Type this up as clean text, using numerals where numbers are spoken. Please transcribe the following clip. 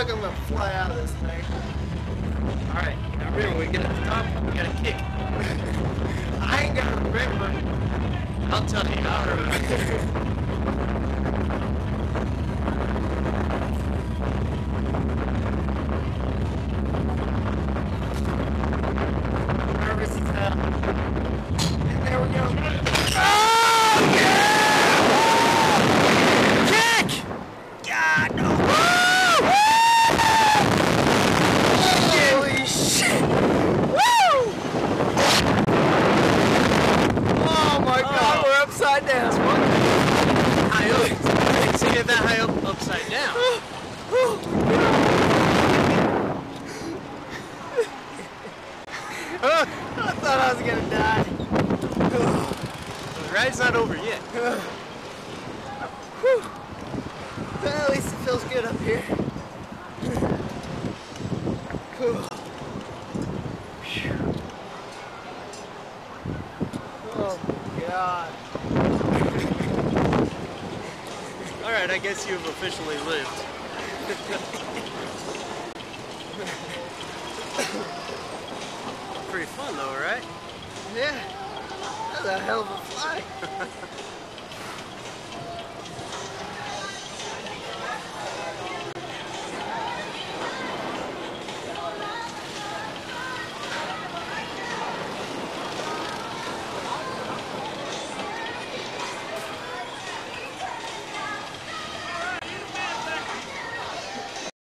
like I'm gonna fly out of this thing. Alright, now remember, we get at the top, we gotta kick. I ain't gonna remember. I'll tell you, I'll remember. Nervous as hell. And there we go. Oh, yeah! Kick! God, no. Holy shit! Woo! Oh my God, we're upside down. High up. So get that high up, upside down. I thought I was gonna die. The ride's not over yet. Well, at least it feels good up here. Cool. Oh my God. Alright, I guess you've officially lived. Pretty fun though, right? Yeah, that's a hell of a flight.